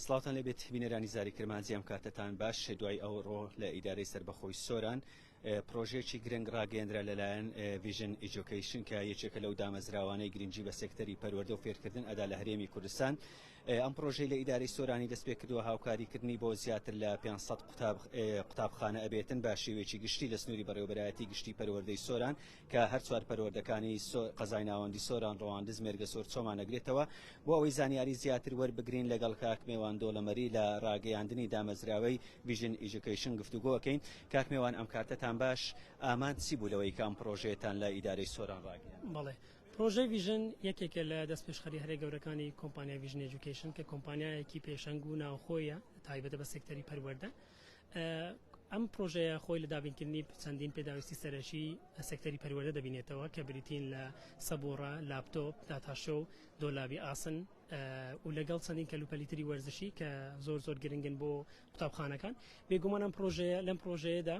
سڵاوتان لێبێت بینەرانی زاری کرمانجی ئەم کاتتان باش دوای ئەو ڕۆ لە ئیدارەی سەربەخۆی سۆران پرۆژێکی گرنگ ڕاگەیەندرا لەلایەن ڤیژن ئیجوکیشن کە یەکێکە لەو دامەزراوانەی گرنگی بە سێکتەری پەروەردە و فێرکردن ئەدا لە هەرێمی کوردستان. ئەم پرۆژەی لە ئیدارەی سۆرانی دەست پێ کردووە هاوکاریکردنی بۆ زیاتر لە 500 قوتابخانە ئەبێتن با شێوەیەکی گشتی لە سنووری بەڕێوەبەرایەتی گشتی پەروەردەی سۆران کە هەر چوار پەروەردەکانی قەزای ناوەندی سۆران ڕەواندز مێرگە سۆر چۆمان ئەگرێتەوە بۆ ئەوەی زانیاری زیاتر وەربگرین لەگەڵ کاک میوان دۆڵەمەری لە ڕاگەیاندنی دامەزراوەی ڤیژن ئیجوکیشن گفتوگۆکەین. کاک میوان ئەم کاتتان باش ئامان چی بوو لەوەی کام پرۆژێتان لە ئیدارەی سۆران ڕاگەیاند؟ بەڵێ پرۆژەی ڤیژن یەکێکە لە دەستپێشخەری هەرێ گەورەکانی کۆمپانیای ڤیژن ئێجوکیشن کە کۆمپانیایەکی پێشەنگ و ناوخۆیە تایبەتە بە سێکتەری پەروەردە. ئەم پرۆژەیە خۆی لە دابینکردنی چەندین پێداویستی سەرەکی سێکتەری پەروەردە دەبینێتەوە کە بریتین لە سەبۆڕە، لاپتۆپ، داتاشۆ، دۆلابی ئاسن و لەگەڵ چەندین کەلوپەلیتری وەرزشی کە زۆر گرنگن بۆ قوتابخانەکان. بێگومان ئەم پرۆژەیە لەم پرۆژەیەدا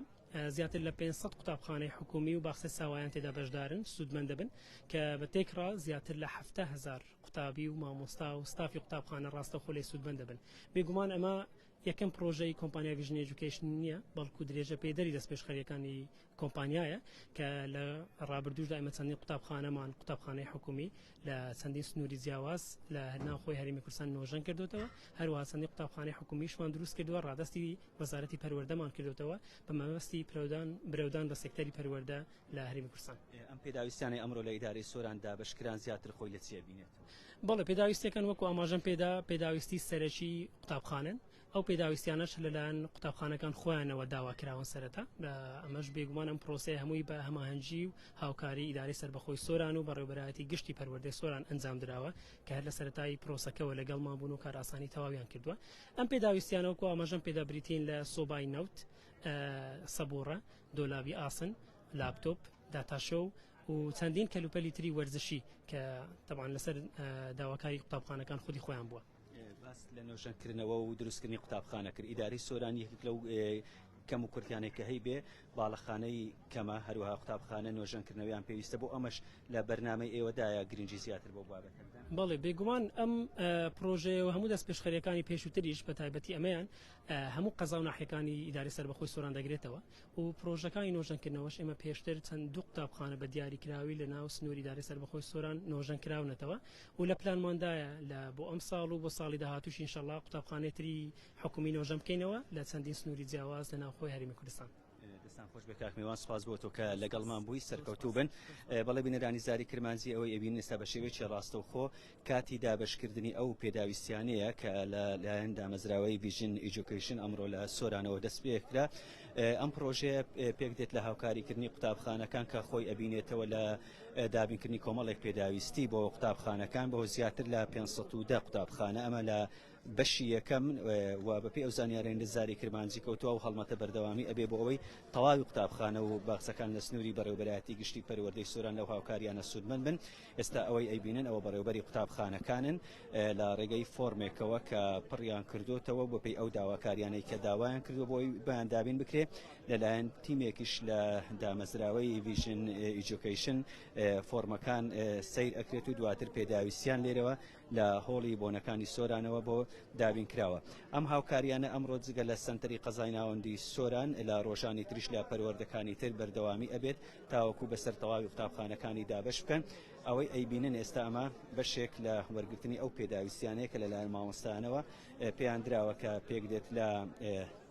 زیاتر لە 500 قوتابخانەی حکومی و باخسە ساوایان تێدا بەشدارن سوودمەند دەبن کە بە تێکرا زیاتر لە 7,000 قوتابی و مامۆستا و ستافی قوتابخانە ڕاستەخۆ لێ سوودمەند دەبن. بێگومان ئەمە یەکەم پرۆژەی کۆمپانیای ڤیژن ئێجوکیشن نییە، بەڵکو درێژە پێدەری دەستپێشخەریەکانی کۆمپانیایە کە لە ڕابردووشدا ئێمە چەندین قوتابخانەمان قوتابخانەی حکومی لە چەندین سنووری جیاواز لە ناوخۆی هەرێمی کوردستان نۆژەن کردوتەوە، هەروەها چەندین قوتابخانەی حکومیشمان دروست کردووە، ڕادستی وەزارەتی پەروەردەمان کردوتەوە بە مەبەستی برەودان بە سێکتەری پەروەردە لە هەرێمی کوردستان. ئەم پێداویستیانەی ئەمڕۆ لە ئیدارەی سۆران دابەشکران زیاتر خۆی لە چیە بینێتەوە؟ بەڵێ پێداویستەکان وەکو ئاماژەم پێداویستی سەرەکی قوتابخانن، ئەو پێداویستیانەش لەلایەن قوتابخانەکان خۆیانەوە داواکراون سەرەتا. ئەمەش بێگومان ئەم پرۆسەیە هەمووی بە هەماهەنگی و هاوکاری ئیدارەی سەربەخۆی سۆران و بەڕێوەبەرایەتی گشتی پەروەردەی سۆران ئەنجام درراوە کە هەر لە سەرەتایی پرۆسەکەەوە لەگەڵمان بوون و کاراسانی تەواویان کردووە. ئەم پێداویستیانە وەکو ئاماژەم پێدابریتین لە سۆبای نەوت، سەبۆڕە، دۆلابی ئاسن، لاپتۆپ، داتاشۆ و چەندین کەلوپەلیتری وەرزشی کە تەبعاً لەسەر داواکاری قوتابخانەکان خودی خۆیان بووە. باس لە نۆژەنکردنەوە و دروستکردنی قوتابخانە کرد. ئیدارەی سۆران یەکێک لەو کەم و کورتیانێک کە هەی بێ باڵەخانەی کەمە هەروەها قوتابخانە نۆژەنکردنەوەیان پێویستە بۆ ئەمەش لە بەرنامەی ئێوەدایە گرنگی زیاتر بۆ بابەتەکان. بەڵێ بێگومان ئەم پرۆژەیە و هەموو دەستپێشخەریەکانی پێشووتریش بە تایبەتی ئەمەیان هەموو قەزا و ناحیەکانی ئیدارەی سەربەخۆی سۆران دەگرێتەوە و پرۆژەکانی نۆژەنکردنەوەش ئێمە پێشتر چەند دوو قوتابخانە بە دیاریکراوی لە ناو سنووری ئیدارەی سەربەخۆی سۆران نۆژەنکراونەتەوە و لە پلانماندایە لە بۆ ئەم ساڵ و بۆ ساڵی داهاتووش ئینشەڵڵا قوتابخانەیەتری حکومی نۆژەم بکەینەوە لە چەندین سنووری جیاواز لە ناوخۆی هەرێمی کوردستان. دەستان خۆش بە کاک میوان، سپاس بۆ تۆ کە لەگەڵمان بووی سەرکەوتوو بن. بەڵێ بینەرانی زاری کرمانجی ئەوەی ئەبین ئێستا بە شێوەیەکی ڕاستەوخۆ کاتی دابەشکردنی ئەو پێداویستیانەیە کە لەلایەن دامەزراوەی ڤیژن ئیجوکیشن ئەمڕۆ لە سۆرانەوە دەست پێکرا. ئەم پرۆژەیە پێک دێت لە هاوکاریکردنی قوتابخانەکان کە خۆی ئەبینێتەوە لە دابینکردنی کۆمەڵێک پێداویستی بۆ قوتابخانەکان بۆ زیاتر لە 510 قوتابخانە. ئەمە لە بەشی یەکەم و بەپێی ئەو زانیاریان زاری کرمانجی کەوتووە و هەڵمەتە بەردەوامی ئەبێ بۆ ئەوەی تەواوی قوتابخانە و باخچەکان لە سنووری بەڕێوەبەرایەتی گشتی پەروەردەی سۆران لەو هاوکاریانە سوودمەند بن. ئێستا ئەوەی ئەیبینن ئەوە بەڕێوەبەری قوتابخانەکانن لە ڕێگەی فۆرمێکەوە کە پڕیان کردوتەوە بۆ پێی ئەو داواکاریانەی کە داوایان کردو بۆی بەیان دابین بکرێ لەلایەن تیمێکیش لە دامەزراوەی ڤیژن ئیجوکیشن فۆرمەکان سیر ئەکرێت و دواتر پێداویستیان لێرەوە لە هۆڵی بۆنەکانی سۆرانەوە بۆ دابین کراوە. ئەم هاوکاریانە ئەمڕۆ جگە لە سنتەری قەزای ناوەندی سۆران لە ڕۆژانی تریش لە پەروەردەکانی تر بەردەوامی ئەبێت تاوەکو بەسەر تەواوی قوتابخانەکانی دابەش بکەن. ئەوەی ئەیبینن ئێستا ئەمە بەشێک لە وەرگرتنی ئەو پێداویستیانەیە کە لەلایەن مامۆستایانەوە پێیان دراوە کە پێک دێت لە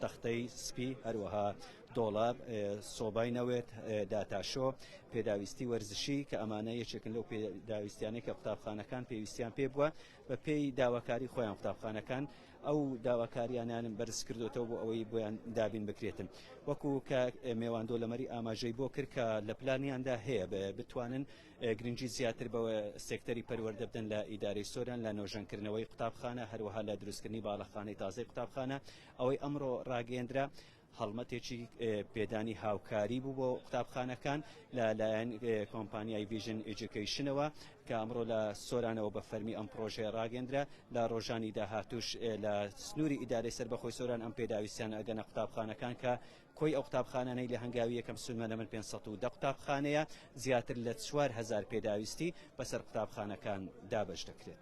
تەختەی سپی، هەروەها دۆڵاب، سۆبای نەوێت، داتاشۆ، پێداویستی وەرزشی کە ئەمانە یەکێکن لەو پێداویستیانەی کە قوتابخانەکان پێویستیان پێ بووە بە پێی داواکاری خۆیان قوتابخانەکان ئەو داواکاریانیان بەرز کردوتەوە بۆ ئەوەی بۆیان دابین بکرێتن. وەکو کە میوان دۆڵەمەری ئاماژەی بۆ کرد کە لە پلانیاندا هەیە بتوانن گرنگی زیاتر بەوە سێکتەری پەروەردە بدەن لە ئیدارەی سۆران لە نۆژەنکردنەوەی قوتابخانە هەروەها لە دروستکردنی باڵەخانەی تازەی قوتابخانە. ئەوەی ئەمڕۆ ڕاگەیەندرا هەڵمەتێکی پێدانی هاوکاری بوو بۆ قوتابخانەکان لەلایەن کۆمپانیای ڤیژن ئێجوکیشنەوە کە ئەمڕۆ لە سۆرانەوە بە فەرمی ئەم پرۆژەیە ڕاگەندرا. لە ڕۆژانی داهاتوش لە سنووری ئیدارەی سەربەخۆی سۆران ئەم پێداویستیان ئەگەنە قوتابخانەکان کە کۆی ئەو قوتابخانانەی لە هەنگاوی یەکەم سوودمەندە من 510 قوتابخانەیە زیاتر لە 4000 پێداویستی بەسەر قوتابخانەکان دابەش دەکرێت.